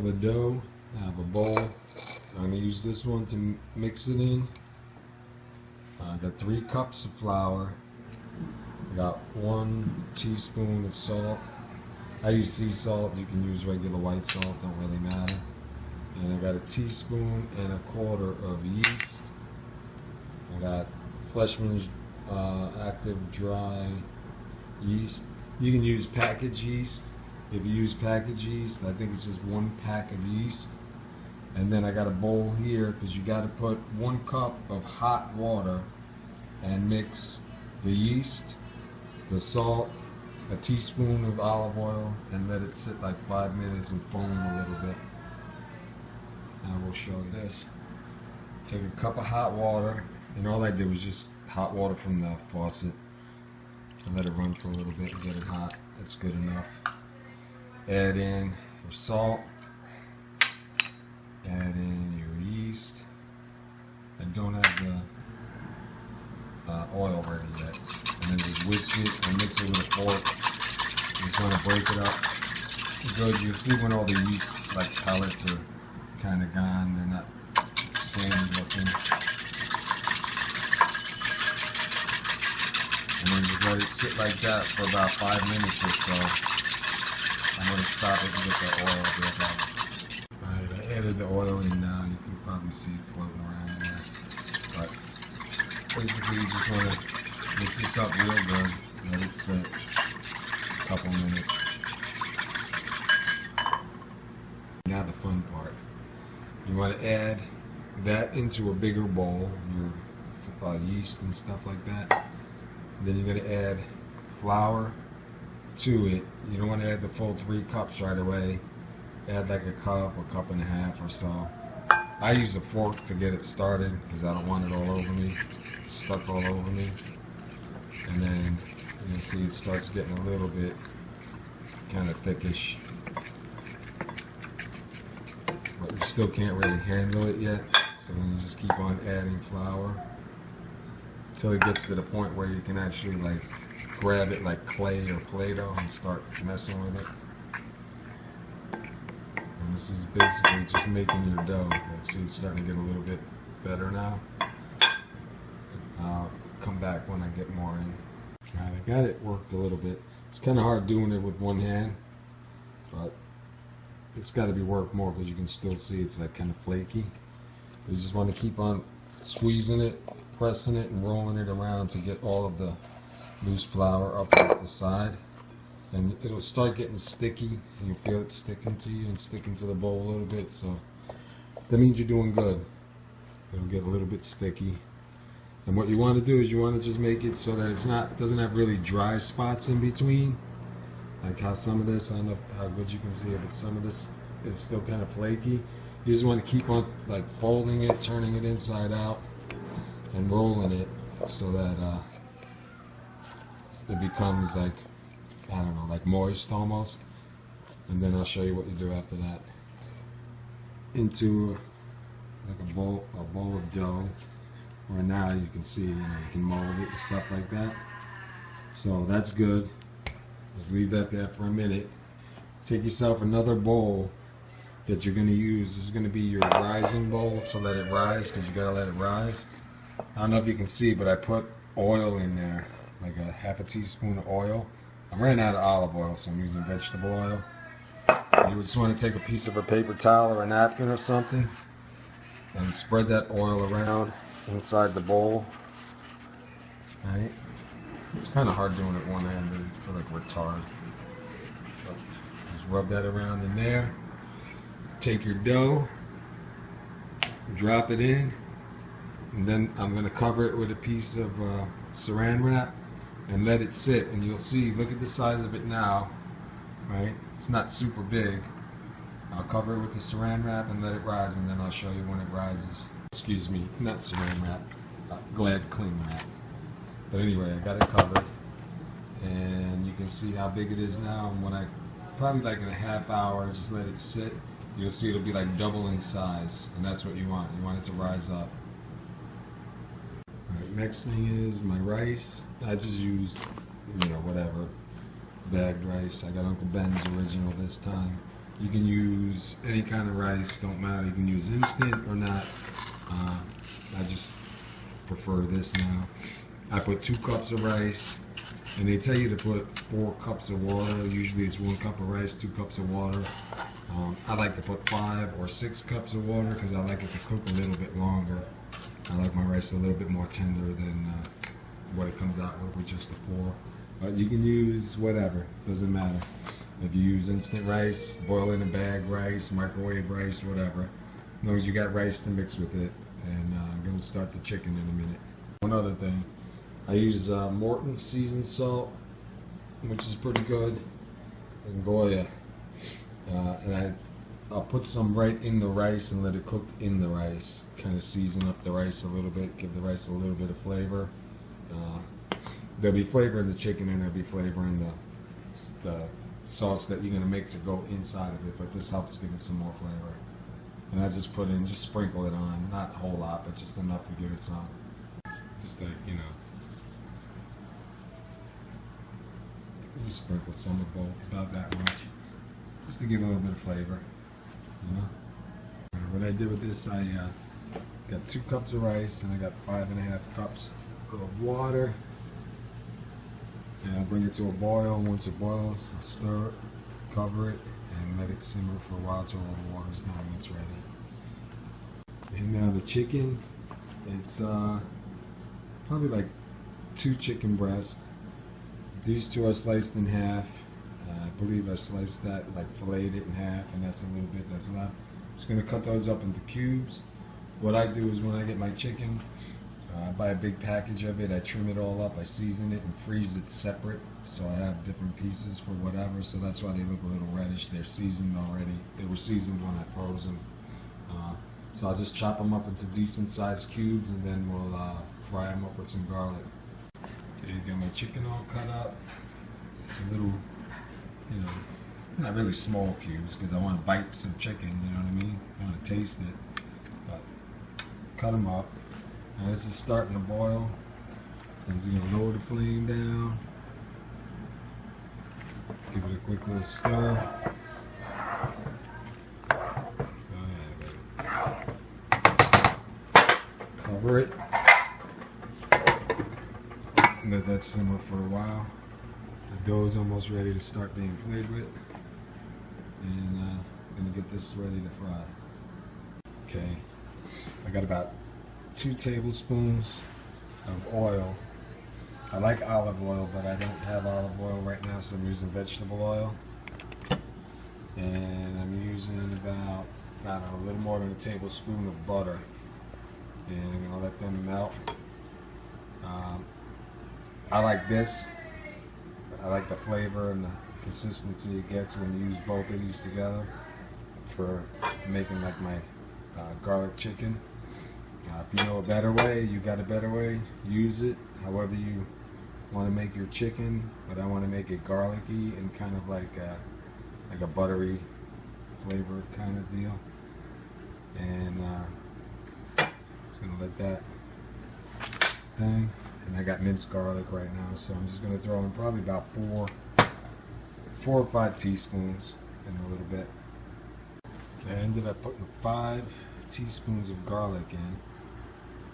the dough. I have a bowl. I'm going to use this one to mix it in. I got 3 cups of flour. I got 1 teaspoon of salt. I use sea salt. You can use regular white salt, don't really matter. And I got a teaspoon and a quarter of yeast. I got Fleshman's active dry yeast. You can use packaged yeast. If you use packaged yeast, I think it's just 1 pack of yeast. And then I got a bowl here because you got to put 1 cup of hot water and mix the yeast, the salt, a teaspoon of olive oil, and let it sit like 5 minutes and foam a little bit. And I will show you this. Take a cup of hot water, and all I did was just hot water from the faucet and let it run for a little bit and get it hot. That's good enough. Add in your salt, add in your yeast. I don't have the oil ready yet. And then just whisk it and mix it with a fork. Just want to break it up. Good. You see when all the yeast like pellets are kind of gone, they're not sandy looking. And then just let it sit like that for about 5 minutes or so. I'm going to stop it to get the oil built up. Alright, I added the oil in now. You can probably see it floating around in there. But basically, you just want to mix this up real good. Let it sit a couple minutes. Now the fun part. You want to add that into a bigger bowl, your yeast and stuff like that. And then you're going to add flour to it. You don't want to add the full 3 cups right away. Add like a cup or cup and a half or so. I use a fork to get it started because I don't want it all over me, stuck all over me. And then you can see it starts getting a little bit kind of thickish. But you still can't really handle it yet. So then you just keep on adding flour until it gets to the point where you can actually like grab it like clay or Play-Doh and start messing with it. And this is basically just making your dough. See, it's starting to get a little bit better now. I'll come back when I get more in. Alright, I got it worked a little bit. It's kind of hard doing it with one hand, but it's got to be worked more because you can still see it's like kind of flaky. You just want to keep on squeezing it, pressing it, and rolling it around to get all of the loose flour up off the side. And it'll start getting sticky, and you feel it sticking to you and sticking to the bowl a little bit. So that means you're doing good. It'll get a little bit sticky. And what you want to do is you want to just make it so that it doesn't have really dry spots in between. Like how some of this, I don't know how good you can see it, but some of this is still kind of flaky. You just want to keep on like folding it, turning it inside out, and rolling it so that it becomes like, I don't know, like moist almost. And then I'll show you what you do after that. Into like a bowl of dough. Where now you can see, you can mold it and stuff like that. So that's good. Just leave that there for a minute. Take yourself another bowl that you're going to use. This is going to be your rising bowl, so let it rise because you got to let it rise. I don't know if you can see, but I put oil in there, like a half a teaspoon of oil. I'm running out of olive oil, so I'm using vegetable oil. You just want to take a piece of a paper towel or a napkin or something and spread that oil around inside the bowl. Right? It's kind of hard doing it one-handed. I feel like we're retarded. But just rub that around in there. Take your dough, drop it in, and then I'm going to cover it with a piece of saran wrap and let it sit. And you'll see, look at the size of it now, right? It's not super big. I'll cover it with the saran wrap and let it rise, and then I'll show you when it rises. Excuse me, not saran wrap, Glad cling wrap. But anyway, I got it covered, and you can see how big it is now. And when I, probably like in a half hour, just let it sit, you'll see it'll be like double in size, and that's what you want. You want it to rise up. All right, next thing is my rice. I just used, whatever, bagged rice. I got Uncle Ben's original this time. You can use any kind of rice, don't matter. You can use instant or not. I just prefer this now. I put 2 cups of rice, and they tell you to put 4 cups of water. Usually it's 1 cup of rice, 2 cups of water. I like to put 5 or 6 cups of water because I like it to cook a little bit longer. I like my rice a little bit more tender than what it comes out with just the 4. But you can use whatever, doesn't matter. If you use instant rice, boil in a bag rice, microwave rice, whatever. As long as you got rice to mix with it. And I'm going to start the chicken in a minute. One other thing, I use Morton seasoned salt, which is pretty good, and Goya. And I'll put some right in the rice and let it cook in the rice. Kind of season up the rice a little bit, give the rice a little bit of flavor. There'll be flavor in the chicken and there'll be flavor in the sauce that you're going to make to go inside of it, but this helps give it some more flavor. And I just just sprinkle it on, not a whole lot, but just enough to give it some. Just like, you know, just sprinkle some of both, about that much, just to give it a little bit of flavor, you know. And what I did with this, I got 2 cups of rice and I got 5.5 cups of water. And I'll bring it to a boil. Once it boils, I'll stir it, cover it, and let it simmer for a while till all the water's gone and it's ready. And now the chicken, it's probably like 2 chicken breasts. These 2 are sliced in half. I believe I sliced that, like filleted it in half, and that's a little bit that's left. I'm just going to cut those up into cubes. What I do is when I get my chicken, I buy a big package of it, I trim it all up, I season it and freeze it separate, so I have different pieces for whatever, so that's why they look a little reddish. They're seasoned already. They were seasoned when I froze them. So I'll just chop them up into decent sized cubes and then we'll fry them up with some garlic. Okay, got my chicken all cut up. It's a little, you know, not really small cubes because I want to bite some chicken, you know what I mean? I want to taste it. But cut them up. Now this is starting to boil, so I'm just going to lower the flame down, give it a quick little stir. Cover it, let that simmer for a while. The dough's almost ready to start being played with, and I'm going to get this ready to fry. Okay, I got about 2 tablespoons of oil. I like olive oil, but I don't have olive oil right now, so I'm using vegetable oil. And I'm using about, I don't know, a little more than a tablespoon of butter. And I'm going to let them melt. I like this. I like the flavor and the consistency it gets when you use both of these together for making like my garlic chicken. If you know a better way, you got a better way, use it however you want to make your chicken, but I want to make it garlicky and kind of like a buttery flavor kind of deal. And just going to let that thing, and I got minced garlic right now, so I'm just going to throw in probably about 4 or 5 teaspoons in a little bit. Okay, I ended up putting 5 teaspoons of garlic in.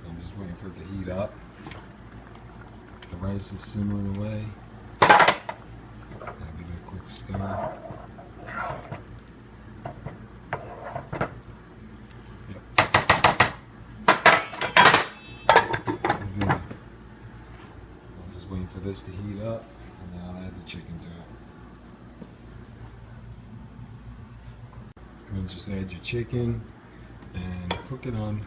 I'm just waiting for it to heat up. The rice is simmering away. I'll give it a quick stir. Yep. I'm just waiting for this to heat up, and then I'll add the chicken to it. And just add your chicken and cook it on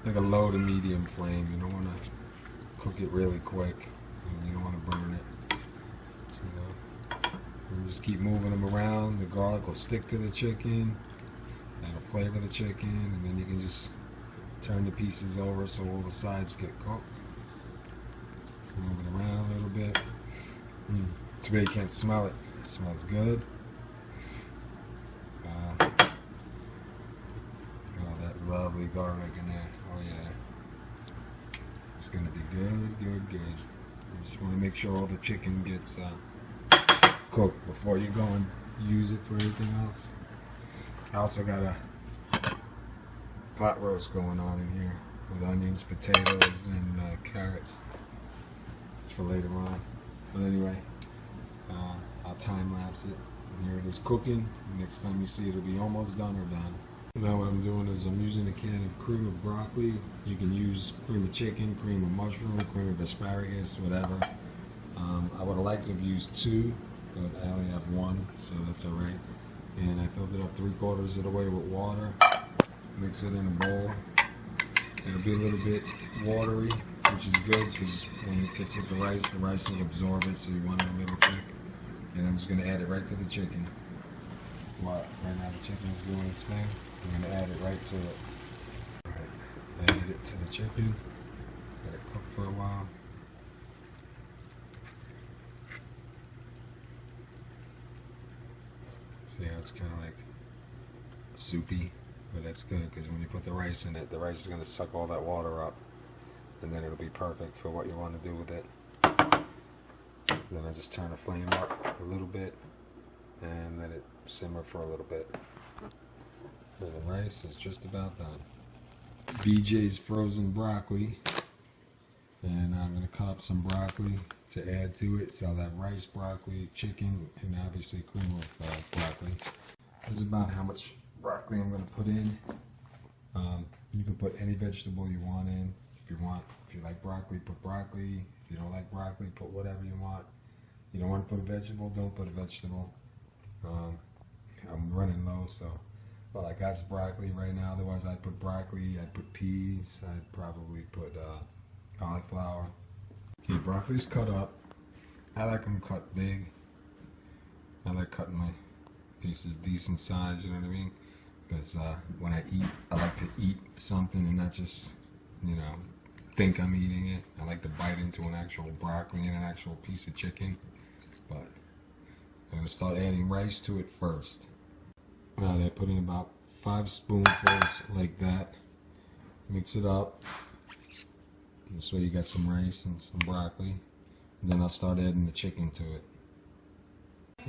like a low to medium flame. You don't want to cook it really quick, and you don't want to burn it. So, and just keep moving them around. The garlic will stick to the chicken, that'll flavor the chicken, and then you can just turn the pieces over so all the sides get cooked. Move it around a little bit. Too bad you can't smell it. It smells good. Lovely garlic in there. Oh yeah, it's gonna be good, good, good. You just want to make sure all the chicken gets cooked before you go and use it for anything else. I also got a pot roast going on in here with onions, potatoes, and carrots for later on. But anyway, I'll time lapse it. And here it is cooking. Next time you see it, it'll be almost done or done. Now what I'm doing is I'm using a can of cream of broccoli. You can use cream of chicken, cream of mushroom, cream of asparagus, whatever. I would have liked to have used 2, but I only have 1, so that's alright. And I filled it up 3/4 of the way with water. Mix it in a bowl. It'll be a little bit watery, which is good because when it gets with the rice will absorb it, so you want it a little thick. And I'm just going to add it right to the chicken. Right now the chicken is doing its thing. I'm going to add it right to it. Alright, add it to the chicken. Let it cook for a while. See how it's kind of like soupy, but that's good because when you put the rice in it, the rice is going to suck all that water up, and then it'll be perfect for what you want to do with it. Then I just turn the flame up a little bit and let it simmer for a little bit. So the rice is just about done. BJ's frozen broccoli, and I'm going to cut up some broccoli to add to it. So I'll have rice, broccoli, chicken, and obviously cream of broccoli. This is about how much broccoli I'm going to put in. You can put any vegetable you want in. If you like broccoli, put broccoli. If you don't like broccoli, put whatever you want. You don't want to put a vegetable, don't put a vegetable. I'm running low, so all I got's broccoli right now. Otherwise, I'd put broccoli, I'd put peas, I'd probably put cauliflower. Okay, broccoli's cut up. I like them cut big. I like cutting my pieces decent size, you know what I mean? Because when I eat, I like to eat something and not just, think I'm eating it. I like to bite into an actual broccoli and an actual piece of chicken. But I'm going to start adding rice to it first. Now I put in about 5 spoonfuls like that. Mix it up. This way you got some rice and some broccoli. And then I'll start adding the chicken to it.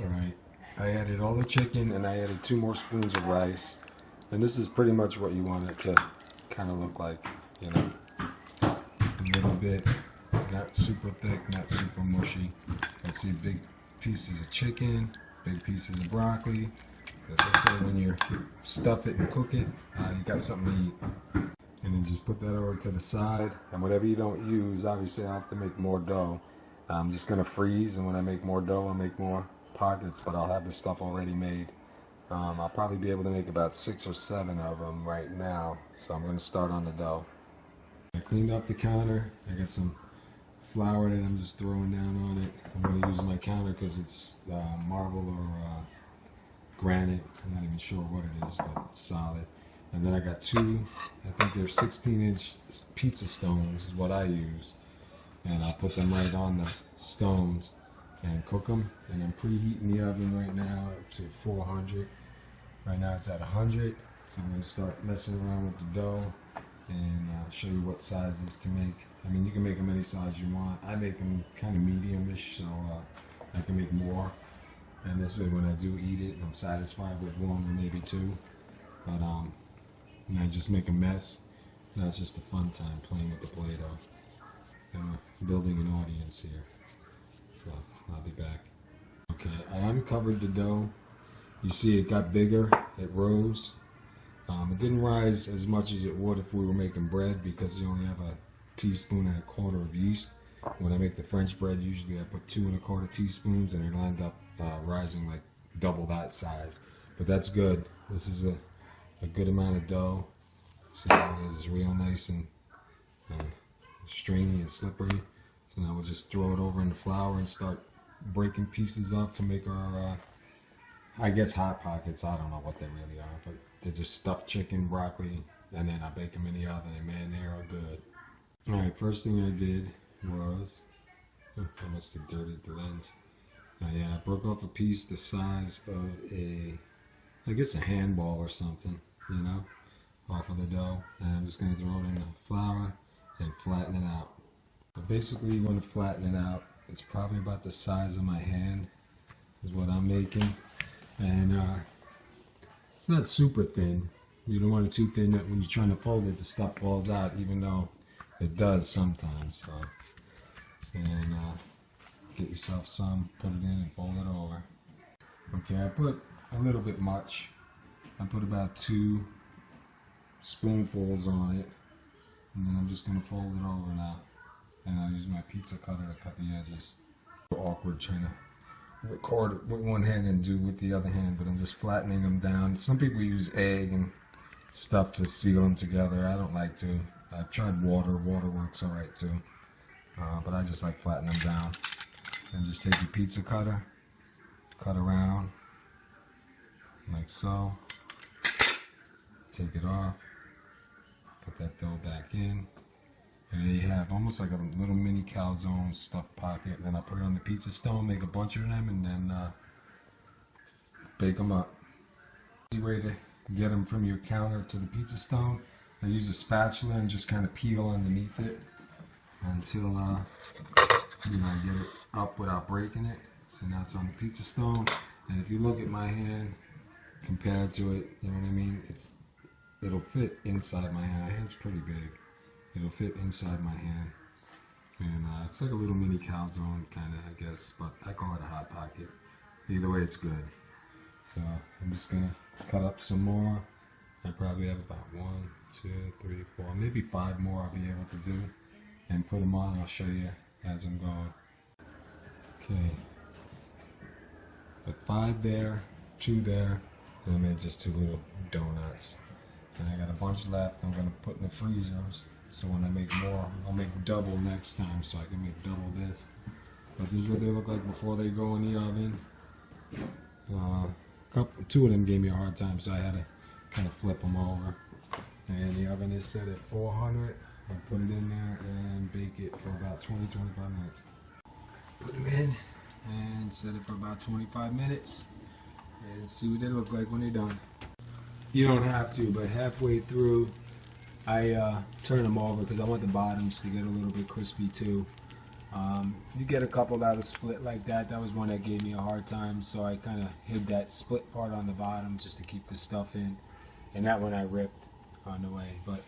Alright, I added all the chicken and I added 2 more spoons of rice. And this is pretty much what you want it to kind of look like, A little bit, not super thick, not super mushy. I see big pieces of chicken, big pieces of broccoli. So this way when you stuff it and cook it, you got something to eat. And then just put that over to the side. And whatever you don't use, obviously I have to make more dough. I'm just going to freeze, and when I make more dough, I'll make more pockets, but I'll have the stuff already made. I'll probably be able to make about 6 or 7 of them right now, so I'm going to start on the dough. I cleaned up the counter. I got some flour that I'm just throwing down on it. I'm going to use my counter because it's marble or granite. I'm not even sure what it is, but it's solid. And then I got 2, I think they're 16-inch pizza stones is what I use. And I'll put them right on the stones and cook them. And I'm preheating the oven right now to 400. Right now it's at 100. So I'm going to start messing around with the dough and show you what sizes to make. I mean, you can make them any size you want. I make them kind of medium-ish, so I can make more. And this way, when I do eat it, I'm satisfied with 1 or maybe 2. But I just make a mess. That's just a fun time playing with the Play-Doh and building an audience here. So I'll be back. Okay, I uncovered the dough. You see, it got bigger. It rose. It didn't rise as much as it would if we were making bread because you only have a teaspoon and a quarter of yeast. When I make the French bread, usually I put 2 1/4 teaspoons, and it'll end up rising like double that size. But that's good. This is a good amount of dough. See how it is real nice and stringy and slippery. So now we'll just throw it over in the flour and start breaking pieces up to make our, I guess, Hot Pockets. I don't know what they really are, but they're just stuffed chicken, broccoli, and then I bake them in the oven, and man, they are good. Alright, first thing I did was, I must have dirtied the lens. I broke off a piece the size of I guess a handball or something, off of the dough. And I'm just going to throw it in the flour and flatten it out. So basically you want to flatten it out. It's probably about the size of my hand is what I'm making. and not super thin. You don't want it too thin that when you're trying to fold it, the stuff falls out, even though it does sometimes. So, and get yourself some, put it in and fold it over. Okay, I put a little bit much. I put about 2 spoonfuls on it, and then I'm just going to fold it over now. And I'll use my pizza cutter to cut the edges. Awkward trying to record with one hand and do with the other hand, but I'm just flattening them down. Some people use egg and stuff to seal them together. I don't like to. I've tried water. Water works alright too. But I just like flattening them down. And just take your pizza cutter, cut around like so. Take it off. Put that dough back in. And there you have almost like a little mini calzone stuffed pocket. Then I put it on the pizza stone, make a bunch of them, and then bake them up. Easy way to get them from your counter to the pizza stone. I use a spatula and just kind of peel underneath it until you know, I get it up without breaking it. So now it's on the pizza stone. And if you look at my hand compared to it, you know what I mean? It'll fit inside my hand. My hand's pretty big. It'll fit inside my hand. And it's like a little mini calzone kind of, I guess, but I call it a hot pocket. Either way, it's good. So I'm just gonna cut up some more. I probably have about 1, 2, 3, 4, maybe 5 more I'll be able to do. And put them on, I'll show you as I'm going. Okay. Put 5 there, 2 there, and I made just 2 little donuts. And I got a bunch left I'm gonna put in the freezer. So when I make more, I'll make double next time so I can make double this. But this is what they look like before they go in the oven. 2 of them gave me a hard time, so I had to kind of flip them over. And the oven is set at 400. I'll put it in there and bake it for about 20-25 minutes. Put them in and set it for about 25 minutes and see what they look like when they're done. You don't have to, but halfway through, I turn them over because I want the bottoms to get a little bit crispy too. You get a couple that'll split like that. That was one that gave me a hard time, so I kind of hid that split part on the bottom just to keep the stuff in. And that one I ripped on the way, but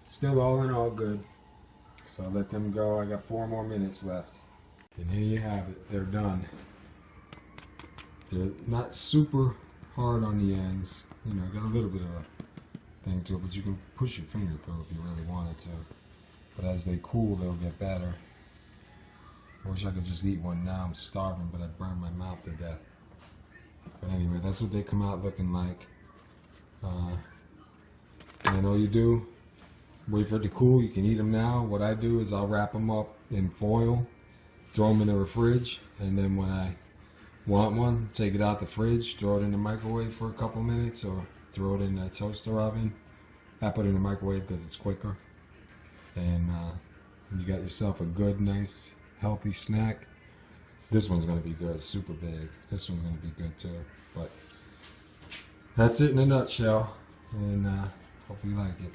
still all in all good. So I'll let them go. I got 4 more minutes left. And here you have it. They're done. They're not super hard on the ends. You know, got a little bit of a thing to it, but you can push your finger through if you really wanted to. But as they cool, they'll get better. I wish I could just eat one now. I'm starving, but I burned my mouth to death. But anyway, that's what they come out looking like. And all you do, wait for it to cool. You can eat them now. What I do is I'll wrap them up in foil, throw them in the fridge, and then when I want one, take it out the fridge, throw it in the microwave for a couple minutes, or throw it in the toaster oven. I put it in the microwave because it's quicker. And you got yourself a good, nice, healthy snack. This one's going to be good. It's super big. This one's going to be good too. But that's it in a nutshell. And hope you like it.